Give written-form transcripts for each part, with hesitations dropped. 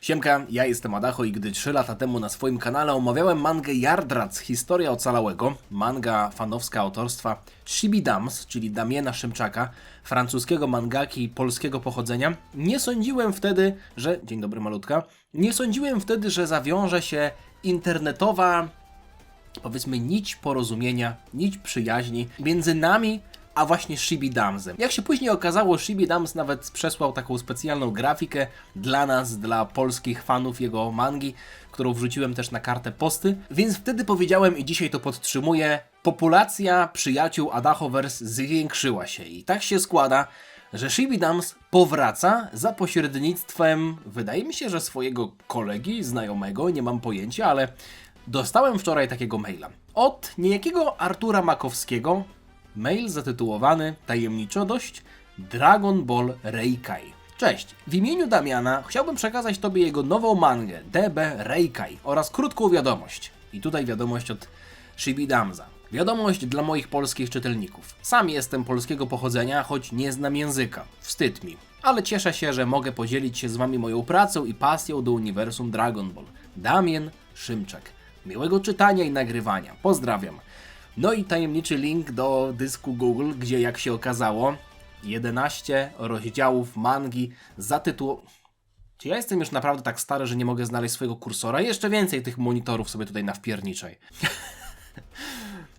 Siemka, ja jestem Adacho i gdy 3 lata temu na swoim kanale omawiałem mangę Yardrats Historia Ocalałego, manga fanowska autorstwa Shibidams, czyli Damiena Szymczaka, francuskiego mangaki polskiego pochodzenia, nie sądziłem wtedy, że... Dzień dobry malutka. Nie sądziłem wtedy, że zawiąże się internetowa, powiedzmy, nić porozumienia, nić przyjaźni między nami a właśnie Shibidamsem. Jak się później okazało, Shibidams nawet przesłał taką specjalną grafikę dla nas, dla polskich fanów jego mangi, którą wrzuciłem też na kartę posty, więc wtedy powiedziałem i dzisiaj to podtrzymuję, populacja przyjaciół Adachoverse zwiększyła się i tak się składa, że Shibidams powraca za pośrednictwem, wydaje mi się, że swojego kolegi, znajomego, nie mam pojęcia, ale dostałem wczoraj takiego maila od niejakiego Artura Makowskiego. Mail zatytułowany tajemniczo dość Dragon Ball Reikai. Cześć, w imieniu Damiana chciałbym przekazać Tobie jego nową mangę DB Reikai oraz krótką wiadomość. I tutaj wiadomość od Shibidamsa. Wiadomość dla moich polskich czytelników. Sam jestem polskiego pochodzenia, choć nie znam języka. Wstyd mi. Ale cieszę się, że mogę podzielić się z Wami moją pracą i pasją do uniwersum Dragon Ball. Damien Szymczak. Miłego czytania i nagrywania. Pozdrawiam. No i tajemniczy link do dysku Google, gdzie jak się okazało 11 rozdziałów mangi zatytułowanej... Czy ja jestem już naprawdę tak stary, że nie mogę znaleźć swojego kursora? Jeszcze więcej tych monitorów sobie tutaj nawpierniczaj.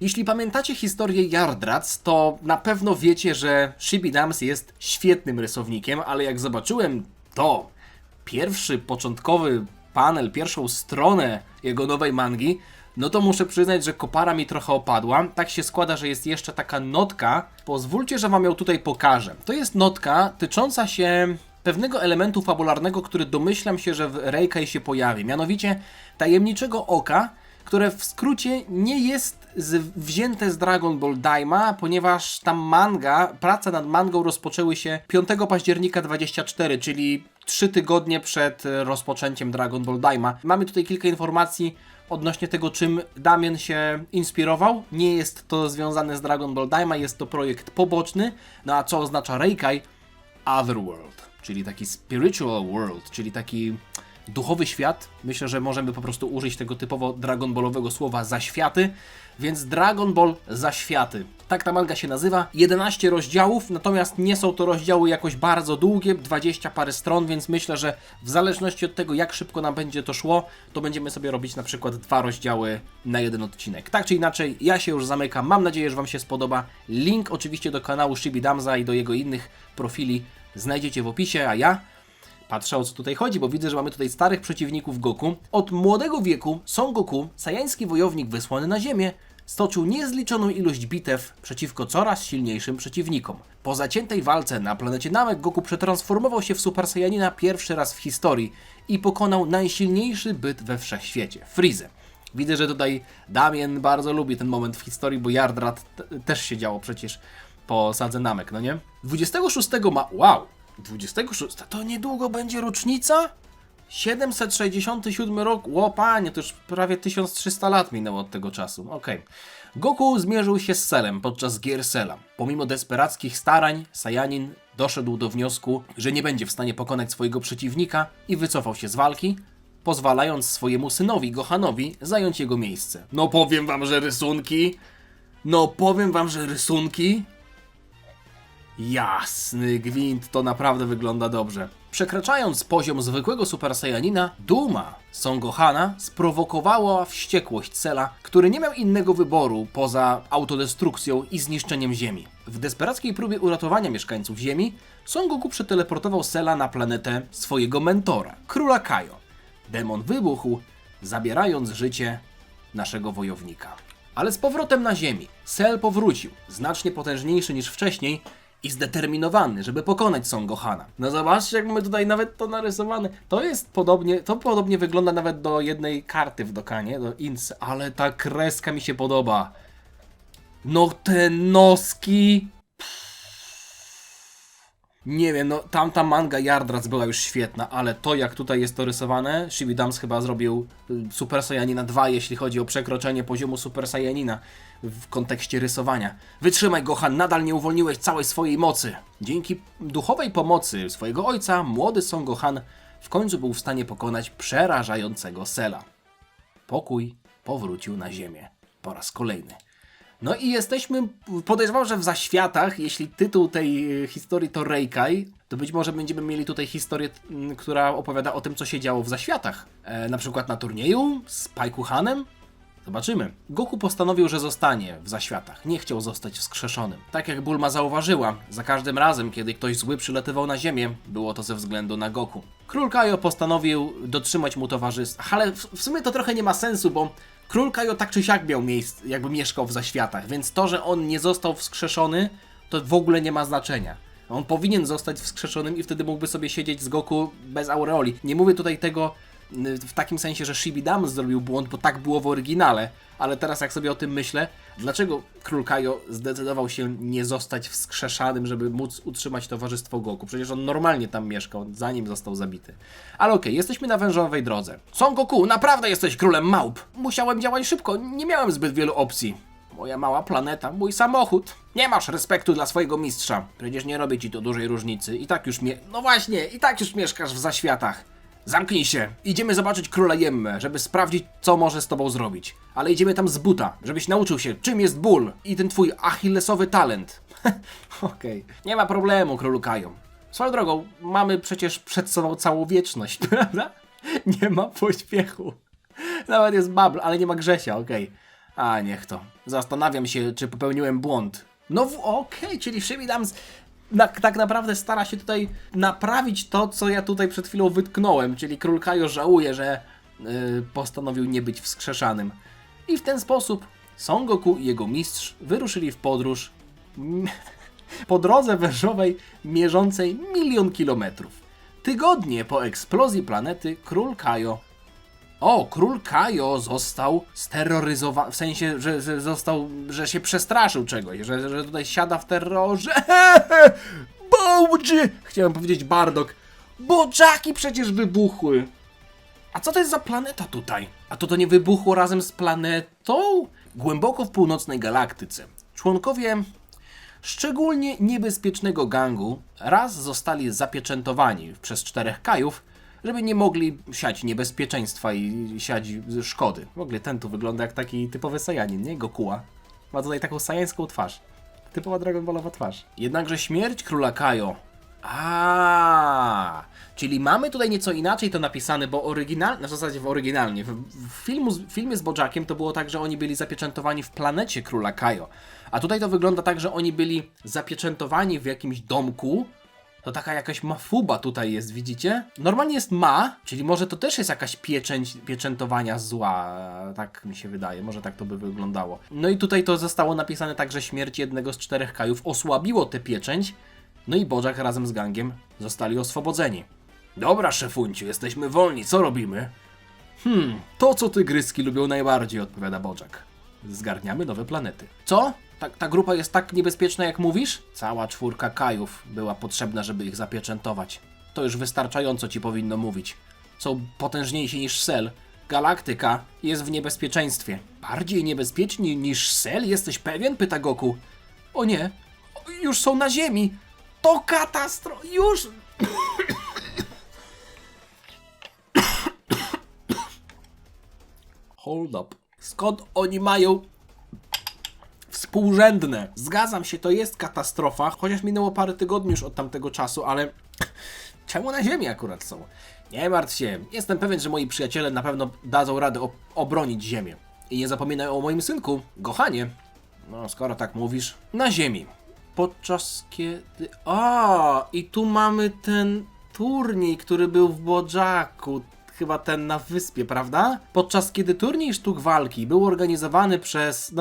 Jeśli pamiętacie historię Yardrats, to na pewno wiecie, że Shibidams jest świetnym rysownikiem, ale jak zobaczyłem to, pierwszy początkowy panel, pierwszą stronę jego nowej mangi, no to muszę przyznać, że kopara mi trochę opadła. Tak się składa, że jest jeszcze taka notka. Pozwólcie, że Wam ją tutaj pokażę. To jest notka tycząca się pewnego elementu fabularnego, który domyślam się, że w Reikai się pojawi. Mianowicie tajemniczego oka, które w skrócie nie jest wzięte z Dragon Ball Daima, ponieważ ta prace nad mangą rozpoczęły się 5 października 24, czyli 3 tygodnie przed rozpoczęciem Dragon Ball Daima. Mamy tutaj kilka informacji odnośnie tego, czym Damien się inspirował. Nie jest to związane z Dragon Ball Daima, jest to projekt poboczny. No a co oznacza Reikai? Otherworld, czyli taki spiritual world, czyli taki duchowy świat. Myślę, że możemy po prostu użyć tego typowo Dragon Ballowego słowa zaświaty, więc Dragon Ball Zaświaty. Tak ta manga się nazywa. 11 rozdziałów, natomiast nie są to rozdziały jakoś bardzo długie, 20 parę stron, więc myślę, że w zależności od tego, jak szybko nam będzie to szło, to będziemy sobie robić na przykład 2 rozdziały na jeden odcinek. Tak czy inaczej, ja się już zamykam. Mam nadzieję, że Wam się spodoba. Link oczywiście do kanału Shibidamsa i do jego innych profili znajdziecie w opisie, a ja patrzę, o co tutaj chodzi, bo widzę, że mamy tutaj starych przeciwników Goku. Od młodego wieku Son Goku, sajański wojownik wysłany na ziemię, stoczył niezliczoną ilość bitew przeciwko coraz silniejszym przeciwnikom. Po zaciętej walce na planecie Namek Goku przetransformował się w Super Saiyanina pierwszy raz w historii i pokonał najsilniejszy byt we wszechświecie, Freezę. Widzę, że tutaj Damien bardzo lubi ten moment w historii, bo Yardrat też się działo przecież po sadze Namek, no nie? 26 Wow! 26. To niedługo będzie rocznica? 767 rok? Ło panie, to już prawie 1300 lat minęło od tego czasu. Okej. Goku zmierzył się z Cellem podczas gier Cella. Pomimo desperackich starań, Saiyanin doszedł do wniosku, że nie będzie w stanie pokonać swojego przeciwnika i wycofał się z walki, pozwalając swojemu synowi Gohanowi zająć jego miejsce. No powiem wam, że rysunki... Jasny gwint, to naprawdę wygląda dobrze. Przekraczając poziom zwykłego Super Saiyanina, duma Son Gohana sprowokowała wściekłość Cella, który nie miał innego wyboru poza autodestrukcją i zniszczeniem Ziemi. W desperackiej próbie uratowania mieszkańców Ziemi, Son Goku przeteleportował Cella na planetę swojego mentora, Króla Kaio. Demon wybuchł, zabierając życie naszego wojownika. Ale z powrotem na Ziemi, Cell powrócił, znacznie potężniejszy niż wcześniej, i zdeterminowany, żeby pokonać Son Gohana. No zobaczcie, jak mamy tutaj nawet to narysowane. To podobnie wygląda nawet do jednej karty w dokanie, do Ins, ale ta kreska mi się podoba. No te noski... Nie wiem, no tamta manga Yardrats była już świetna, ale to jak tutaj jest to rysowane, Shibidams chyba zrobił Super Saiyanina 2, jeśli chodzi o przekroczenie poziomu Super Saiyanina w kontekście rysowania. Wytrzymaj, Gohan, nadal nie uwolniłeś całej swojej mocy. Dzięki duchowej pomocy swojego ojca, młody Son Gohan w końcu był w stanie pokonać przerażającego Cella. Pokój powrócił na ziemię po raz kolejny. No i jesteśmy, podejrzewam, że w zaświatach, jeśli tytuł tej historii to Reikai, to być może będziemy mieli tutaj historię, która opowiada o tym, co się działo w zaświatach. Na przykład na turnieju z Paikuhanem? Zobaczymy. Goku postanowił, że zostanie w zaświatach. Nie chciał zostać wskrzeszonym. Tak jak Bulma zauważyła, za każdym razem, kiedy ktoś zły przylatywał na ziemię, było to ze względu na Goku. Król Kaio postanowił dotrzymać mu towarzystwa, ale w sumie to trochę nie ma sensu, bo Król Kaio tak czy siak miał miejsce, jakby mieszkał w zaświatach, więc to, że on nie został wskrzeszony, to w ogóle nie ma znaczenia. On powinien zostać wskrzeszonym i wtedy mógłby sobie siedzieć z Goku bez aureoli. Nie mówię tutaj tego w takim sensie, że Shibidama zrobił błąd, bo tak było w oryginale, ale teraz jak sobie o tym myślę, dlaczego Król Kaio zdecydował się nie zostać wskrzeszanym, żeby móc utrzymać towarzystwo Goku? Przecież on normalnie tam mieszkał, zanim został zabity. Ale okej, jesteśmy na wężowej drodze. Son Goku, naprawdę jesteś królem małp! Musiałem działać szybko, nie miałem zbyt wielu opcji. Moja mała planeta, mój samochód. Nie masz respektu dla swojego mistrza. Przecież nie robi ci to dużej różnicy. I tak już No właśnie, i tak już mieszkasz w zaświatach. Zamknij się. Idziemy zobaczyć króla Jemmę, żeby sprawdzić, co może z tobą zrobić. Ale idziemy tam z buta, żebyś nauczył się, czym jest ból i ten twój achillesowy talent. Okej. Nie ma problemu, królu Kaio. Swoją drogą, mamy przecież przed sobą całą wieczność, prawda? Nie ma pośpiechu. Nawet jest Bubble, ale nie ma Grzesia, okej. A, niech to. Zastanawiam się, czy popełniłem błąd. No okej, czyli Shibidama tak naprawdę stara się tutaj naprawić to, co ja tutaj przed chwilą wytknąłem, czyli Król Kaio żałuje, że postanowił nie być wskrzeszanym. I w ten sposób Son Goku i jego mistrz wyruszyli w podróż po drodze wężowej mierzącej 1 000 000 kilometrów. Tygodnie po eksplozji planety Król Kaio Król Kaio został steroryzowany, w sensie, że się przestraszył czegoś, że tutaj siada w terrorze. Bołdży! Chciałem powiedzieć Bardock. Boczaki przecież wybuchły. A co to jest za planeta tutaj? A to nie wybuchło razem z planetą? Głęboko w północnej galaktyce członkowie szczególnie niebezpiecznego gangu raz zostali zapieczętowani przez 4 Kajów, żeby nie mogli siać niebezpieczeństwa i siać szkody. W ogóle ten tu wygląda jak taki typowy Saiyanin, nie? Gokuła. Ma tutaj taką sajańską twarz. Typowa Dragon Ballowa twarz. Jednakże śmierć króla Kaio. Czyli mamy tutaj nieco inaczej to napisane, bo w zasadzie oryginalnie. W filmie z Bojackiem to było tak, że oni byli zapieczętowani w planecie króla Kaio. A tutaj to wygląda tak, że oni byli zapieczętowani w jakimś domku. To taka jakaś mafuba tutaj jest, widzicie? Normalnie jest ma, czyli może to też jest jakaś pieczętowania zła, tak mi się wydaje, może tak to by wyglądało. No i tutaj to zostało napisane tak, że śmierć jednego z 4 Kajów osłabiło tę pieczęć, no i Bojack razem z gangiem zostali oswobodzeni. Dobra, szefunciu, jesteśmy wolni, co robimy? To co tygryski lubią najbardziej, odpowiada Bojack. Zgarniamy nowe planety. Co? Ta grupa jest tak niebezpieczna, jak mówisz? Cała 4 Kajów była potrzebna, żeby ich zapieczętować. To już wystarczająco ci powinno mówić. Są potężniejsi niż Cell. Galaktyka jest w niebezpieczeństwie. Bardziej niebezpieczni niż Cell? Jesteś pewien? Pyta Goku. O nie, już są na ziemi. To katastrofa. Już... Hold up. Skąd oni mają... Współrzędne. Zgadzam się, to jest katastrofa, chociaż minęło parę tygodni już od tamtego czasu, ale czemu na ziemi akurat są? Nie martw się, jestem pewien, że moi przyjaciele na pewno dadzą radę obronić ziemię. I nie zapominaj o moim synku, Gohanie. No, skoro tak mówisz, na ziemi. Podczas kiedy... I tu mamy ten turniej, który był w Bojacku. Chyba ten na wyspie, prawda? Podczas kiedy turniej sztuk walki był organizowany przez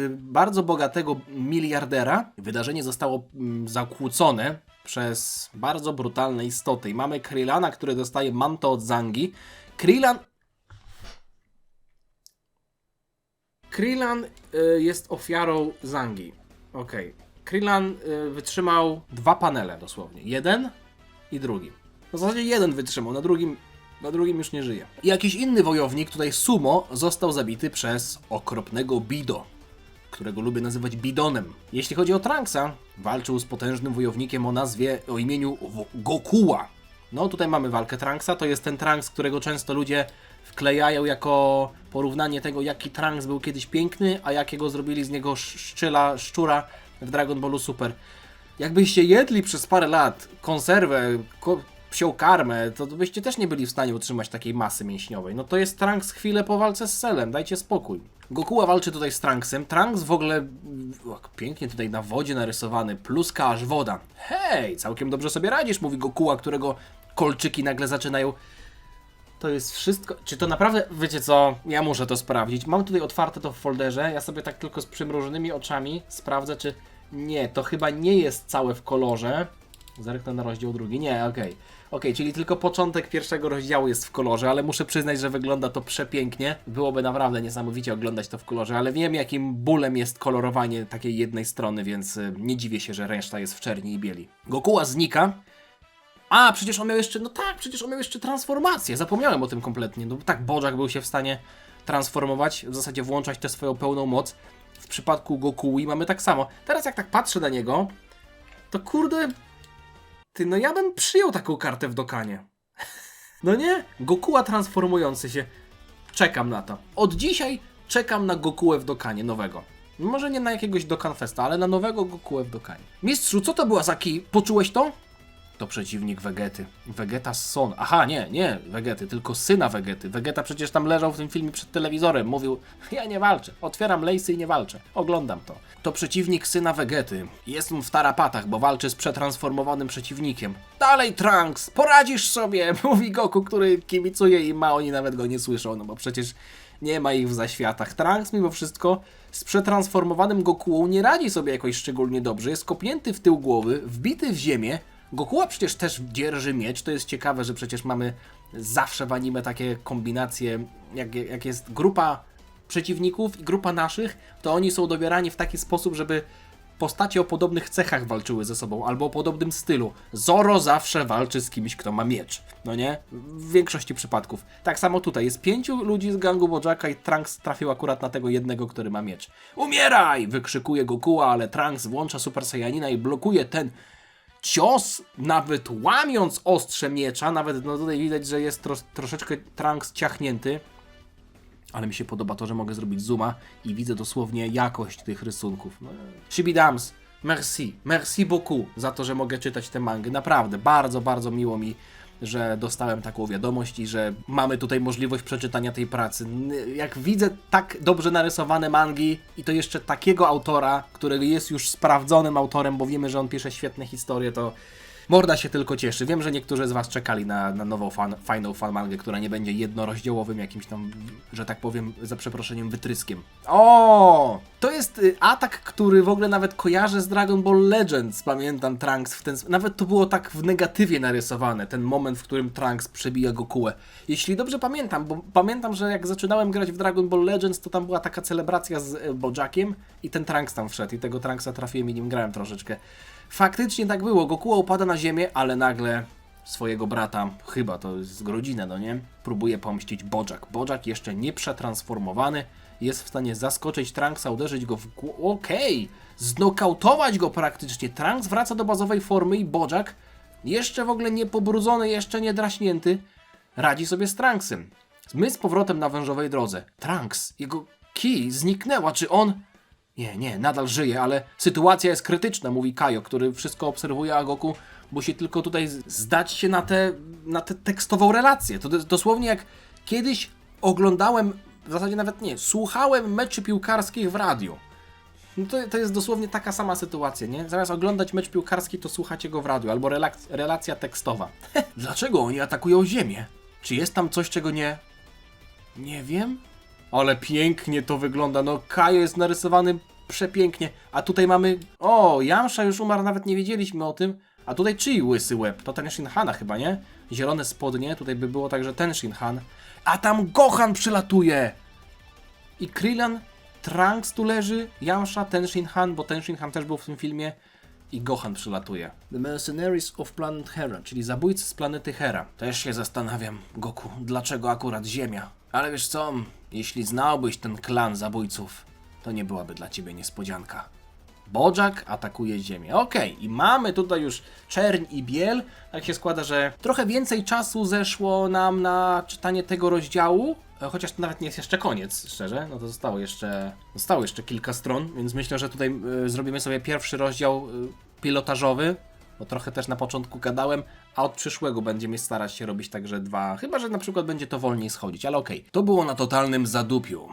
bardzo bogatego miliardera, wydarzenie zostało zakłócone przez bardzo brutalne istoty. I mamy Krillana, który dostaje manto od Zangi. Krillan jest ofiarą Zangi. Okej. Krillan wytrzymał 2 panele dosłownie. Jeden i drugi. W zasadzie jeden wytrzymał, na drugim już nie żyje. I jakiś inny wojownik, tutaj Sumo, został zabity przez okropnego Bido, którego lubię nazywać Bidonem. Jeśli chodzi o Trunksa, walczył z potężnym wojownikiem o imieniu Gokuła. No tutaj mamy walkę Trunksa, to jest ten Trunks, którego często ludzie wklejają jako porównanie tego, jaki Trunks był kiedyś piękny, a jakiego zrobili z niego szczura w Dragon Ballu Super. Jakbyście jedli przez parę lat konserwę, psią karmę, to byście też nie byli w stanie utrzymać takiej masy mięśniowej. No to jest Trunks chwilę po walce z Cellem, dajcie spokój. Gokuła walczy tutaj z Trunksem. Trunks w ogóle pięknie tutaj na wodzie narysowany, pluska aż woda. Hej, całkiem dobrze sobie radzisz, mówi Gokuła, którego kolczyki nagle zaczynają... To jest wszystko... Czy to naprawdę... Wiecie co? Ja muszę to sprawdzić. Mam tutaj otwarte to w folderze, ja sobie tak tylko z przymrużonymi oczami sprawdzę, czy... Nie, to chyba nie jest całe w kolorze. Zerknę na rozdział drugi. Nie, okej. Okej, czyli tylko początek pierwszego rozdziału jest w kolorze, ale muszę przyznać, że wygląda to przepięknie. Byłoby naprawdę niesamowicie oglądać to w kolorze, ale wiem, jakim bólem jest kolorowanie takiej jednej strony, więc nie dziwię się, że reszta jest w czerni i bieli. Gokuła znika. A, przecież on miał jeszcze... No tak, przecież on miał jeszcze transformację. Zapomniałem o tym kompletnie. No tak, Bojack był się w stanie transformować, w zasadzie włączać tę swoją pełną moc. W przypadku Gokuły mamy tak samo. Teraz jak tak patrzę na niego, to kurde... Ty, no ja bym przyjął taką kartę w Dokanie. No nie? Gokuła transformujący się. Czekam na to. Od dzisiaj czekam na Gokułę w Dokanie nowego. Może nie na jakiegoś Dokkan Festa, ale na nowego Gokułę w Dokanie. Mistrzu, co to była za kij? Poczułeś to? To przeciwnik Vegety. Vegeta Son. Aha, nie Vegety, tylko syna Vegety. Vegeta przecież tam leżał w tym filmie przed telewizorem. Mówił, ja nie walczę. Otwieram lejsy i nie walczę. Oglądam to. To przeciwnik syna Vegety. Jest mu w tarapatach, bo walczy z przetransformowanym przeciwnikiem. Dalej, Trunks, poradzisz sobie, mówi Goku, który kibicuje i oni nawet go nie słyszą, no bo przecież nie ma ich w zaświatach. Trunks mimo wszystko z przetransformowanym Gokułą nie radzi sobie jakoś szczególnie dobrze. Jest kopnięty w tył głowy, wbity w ziemię. Gokuła przecież też dzierży miecz, to jest ciekawe, że przecież mamy zawsze w anime takie kombinacje, jak jest grupa przeciwników i grupa naszych, to oni są dobierani w taki sposób, żeby postacie o podobnych cechach walczyły ze sobą, albo o podobnym stylu. Zoro zawsze walczy z kimś, kto ma miecz, no nie? W większości przypadków. Tak samo tutaj, jest 5 ludzi z gangu Bojacka i Trunks trafił akurat na tego jednego, który ma miecz. Umieraj! Wykrzykuje Gokuła, ale Trunks włącza Super Saiyanina i blokuje ten cios, nawet łamiąc ostrze miecza, nawet no tutaj widać, że jest troszeczkę Trunks ciachnięty, ale mi się podoba to, że mogę zrobić zooma i widzę dosłownie jakość tych rysunków. No. Shibidams, merci beaucoup za to, że mogę czytać tę mangę. Naprawdę, bardzo, bardzo miło mi, że dostałem taką wiadomość i że mamy tutaj możliwość przeczytania tej pracy. Jak widzę tak dobrze narysowane mangi i to jeszcze takiego autora, który jest już sprawdzonym autorem, bo wiemy, że on pisze świetne historie, to morda się tylko cieszy. Wiem, że niektórzy z Was czekali na nową fajną fanmangę, która nie będzie jednorozdziałowym jakimś tam, że tak powiem, za przeproszeniem, wytryskiem. O! To jest atak, który w ogóle nawet kojarzę z Dragon Ball Legends, pamiętam Trunks w ten... Nawet to było tak w negatywie narysowane, ten moment, w którym Trunks przebija Gokułę. Jeśli dobrze pamiętam, bo pamiętam, że jak zaczynałem grać w Dragon Ball Legends, to tam była taka celebracja z Bojackiem i ten Trunks tam wszedł i tego Trunksa trafiłem i nim grałem troszeczkę. Faktycznie tak było, Gokuła upada na ziemię, ale nagle swojego brata, chyba to jest rodzina, no nie? Próbuje pomścić Bojack. Bojack jeszcze nie przetransformowany, jest w stanie zaskoczyć Trunksa, uderzyć go w głowę. Okej! Znokautować go praktycznie. Trunks wraca do bazowej formy i Bojack, jeszcze w ogóle nie pobrudzony, jeszcze nie draśnięty, radzi sobie z Trunksem. My z powrotem na wężowej drodze. Trunks, jego kij zniknęła, czy on... Nie, nadal żyje, ale sytuacja jest krytyczna, mówi Kaio, który wszystko obserwuje, a Goku musi tylko tutaj zdać się na tę tekstową relację. To dosłownie jak kiedyś oglądałem, w zasadzie nawet nie, słuchałem meczy piłkarskich w radiu. No to jest dosłownie taka sama sytuacja, nie? Zamiast oglądać mecz piłkarski, to słuchacie go w radiu, albo relacja tekstowa. Dlaczego oni atakują Ziemię? Czy jest tam coś, czego nie wiem? Ale pięknie to wygląda, no Kaio jest narysowany przepięknie, a tutaj mamy... O, Yamcha już umarł, nawet nie wiedzieliśmy o tym. A tutaj czyj łysy łeb? To ten Shinhana chyba, nie? Zielone spodnie, tutaj by było także ten Shinhan. A tam Gohan przylatuje! I Krillin, Trunks tu leży, Yamcha, ten Shinhan, bo ten Shinhan też był w tym filmie. I Gohan przylatuje. The Mercenaries of Planet Hera, czyli zabójcy z planety Hera. Też się zastanawiam, Goku, dlaczego akurat Ziemia? Ale wiesz co, jeśli znałbyś ten klan zabójców, to nie byłaby dla ciebie niespodzianka. Bojack atakuje Ziemię. Okej, i mamy tutaj już czerń i biel. Tak się składa, że trochę więcej czasu zeszło nam na czytanie tego rozdziału. Chociaż to nawet nie jest jeszcze koniec, szczerze. No to zostało jeszcze kilka stron, więc myślę, że tutaj zrobimy sobie pierwszy rozdział pilotażowy. Bo trochę też na początku gadałem, a od przyszłego będziemy starać się robić także 2. Chyba że na przykład będzie to wolniej schodzić, ale okej. To było na totalnym zadupiu.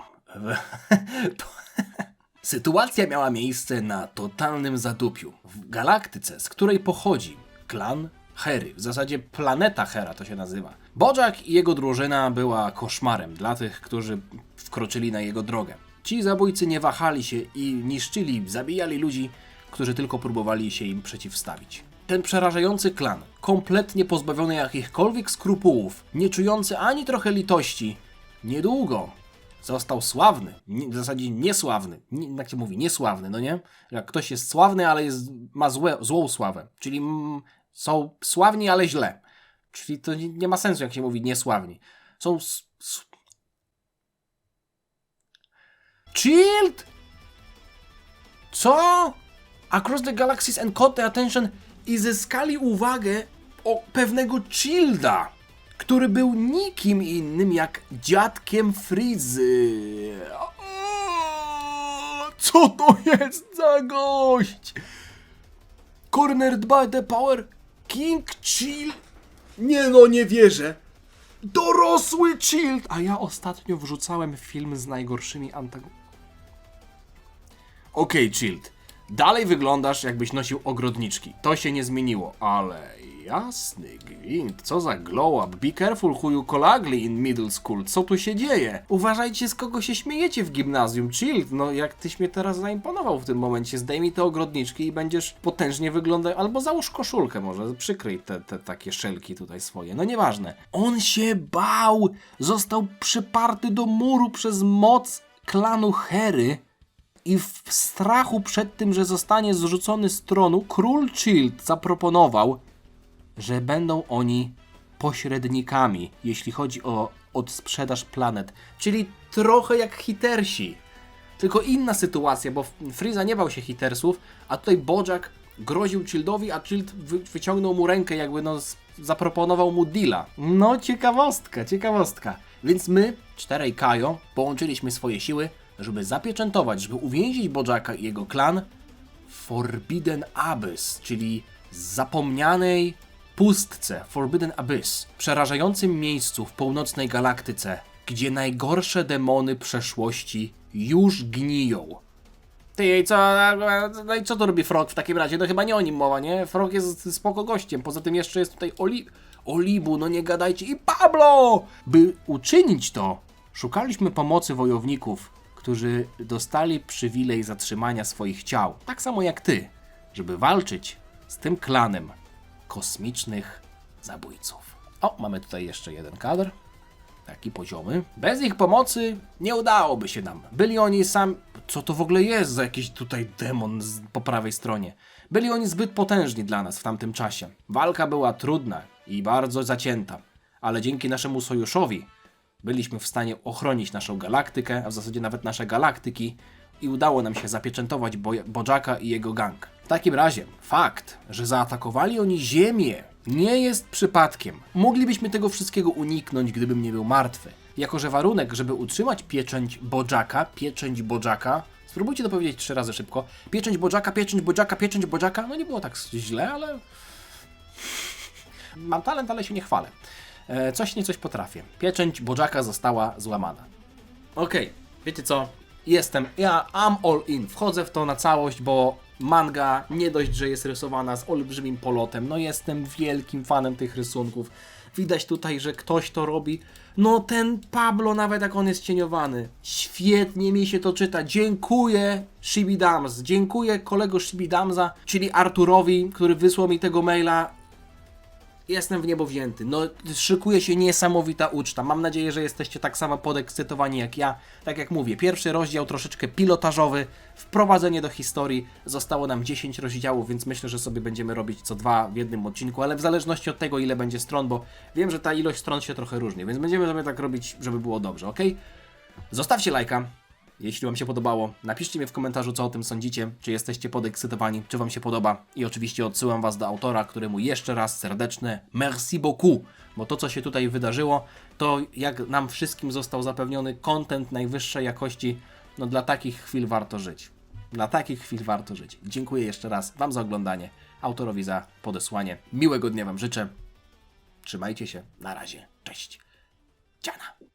Sytuacja miała miejsce na totalnym zadupiu. W galaktyce, z której pochodzi klan Hery. W zasadzie planeta Hera to się nazywa. Bojack i jego drużyna była koszmarem dla tych, którzy wkroczyli na jego drogę. Ci zabójcy nie wahali się i niszczyli, zabijali ludzi, którzy tylko próbowali się im przeciwstawić. Ten przerażający klan, kompletnie pozbawiony jakichkolwiek skrupułów, nie czujący ani trochę litości, niedługo został sławny, w zasadzie niesławny, jak się mówi, niesławny, no nie? Jak ktoś jest sławny, ale ma złą sławę, czyli są sławni, ale źle. Czyli to nie ma sensu, jak się mówi niesławni. Są Chilled? Co? Across the Galaxies and caught the attention i zyskali uwagę o pewnego Chilleda, który był nikim innym jak dziadkiem Frizy. Co to jest za gość? Cornered by the power King Chill? Nie no, nie wierzę. Dorosły Chilled! A ja ostatnio wrzucałem film z najgorszymi antagonistami. Okej, Chilled. Dalej wyglądasz, jakbyś nosił ogrodniczki. To się nie zmieniło, ale jasny gwint, co za glow up. Be careful who you call ugly in middle school. Co tu się dzieje? Uważajcie, z kogo się śmiejecie w gimnazjum. Chilled, no jak tyś mnie teraz zaimponował w tym momencie. Zdejmij te ogrodniczki i będziesz potężnie wyglądał. Albo załóż koszulkę może, przykryj te takie szelki tutaj swoje. No nieważne. On się bał. Został przyparty do muru przez moc klanu Hery. I w strachu przed tym, że zostanie zrzucony z tronu, król Chilled zaproponował, że będą oni pośrednikami, jeśli chodzi o odsprzedaż planet. Czyli trochę jak Hittersi. Tylko inna sytuacja, bo Frieza nie bał się Hittersów, a tutaj Bojack groził Childowi, a Child wyciągnął mu rękę, jakby zaproponował mu deala. No ciekawostka. Więc my, 4 Kajo, połączyliśmy swoje siły, żeby zapieczętować, żeby uwięzić Bojacka i jego klan w Forbidden Abyss, czyli zapomnianej pustce, Forbidden Abyss, przerażającym miejscu w północnej galaktyce, gdzie najgorsze demony przeszłości już gniją. Ty, no i co to robi Frog w takim razie? No chyba nie o nim mowa, nie? Frog jest spoko gościem, poza tym jeszcze jest tutaj Olibu, no nie gadajcie, i Pablo! By uczynić to, szukaliśmy pomocy wojowników, którzy dostali przywilej zatrzymania swoich ciał, tak samo jak ty, żeby walczyć z tym klanem kosmicznych zabójców. O, mamy tutaj jeszcze jeden kadr, taki poziomy. Bez ich pomocy nie udałoby się nam. Byli oni sami... Co to w ogóle jest za jakiś tutaj demon po prawej stronie? Byli oni zbyt potężni dla nas w tamtym czasie. Walka była trudna i bardzo zacięta, ale dzięki naszemu sojuszowi byliśmy w stanie ochronić naszą galaktykę, a w zasadzie nawet nasze galaktyki i udało nam się zapieczętować Bojacka i jego gang. W takim razie fakt, że zaatakowali oni Ziemię, nie jest przypadkiem. Moglibyśmy tego wszystkiego uniknąć, gdybym nie był martwy. Jako że warunek, żeby utrzymać pieczęć Bojacka, spróbujcie to powiedzieć 3 razy szybko. Pieczęć Bojacka, no nie było tak źle, ale... Mam talent, ale się nie chwalę. Coś potrafię. Pieczęć Bojacka została złamana. Okej, wiecie co? I'm all in. Wchodzę w to na całość, bo manga nie dość, że jest rysowana z olbrzymim polotem. No jestem wielkim fanem tych rysunków. Widać tutaj, że ktoś to robi. No ten Pablo, nawet jak on jest cieniowany. Świetnie mi się to czyta. Dziękuję Shibidams. Dziękuję kolego Shibidamsa, czyli Arturowi, który wysłał mi tego maila. Jestem w niebo wzięty. No, szykuje się niesamowita uczta. Mam nadzieję, że jesteście tak samo podekscytowani jak ja. Tak jak mówię, pierwszy rozdział troszeczkę pilotażowy, wprowadzenie do historii. Zostało nam 10 rozdziałów, więc myślę, że sobie będziemy robić co 2 w jednym odcinku, ale w zależności od tego, ile będzie stron, bo wiem, że ta ilość stron się trochę różni, więc będziemy sobie tak robić, żeby było dobrze, ok? Zostawcie lajka, Jeśli Wam się podobało, napiszcie mi w komentarzu, co o tym sądzicie, czy jesteście podekscytowani, czy Wam się podoba. I oczywiście odsyłam Was do autora, któremu jeszcze raz serdeczne merci beaucoup, bo to, co się tutaj wydarzyło, to jak nam wszystkim został zapewniony content najwyższej jakości, no dla takich chwil warto żyć. Dla takich chwil warto żyć. Dziękuję jeszcze raz Wam za oglądanie, autorowi za podesłanie. Miłego dnia Wam życzę. Trzymajcie się. Na razie. Cześć. Ciana.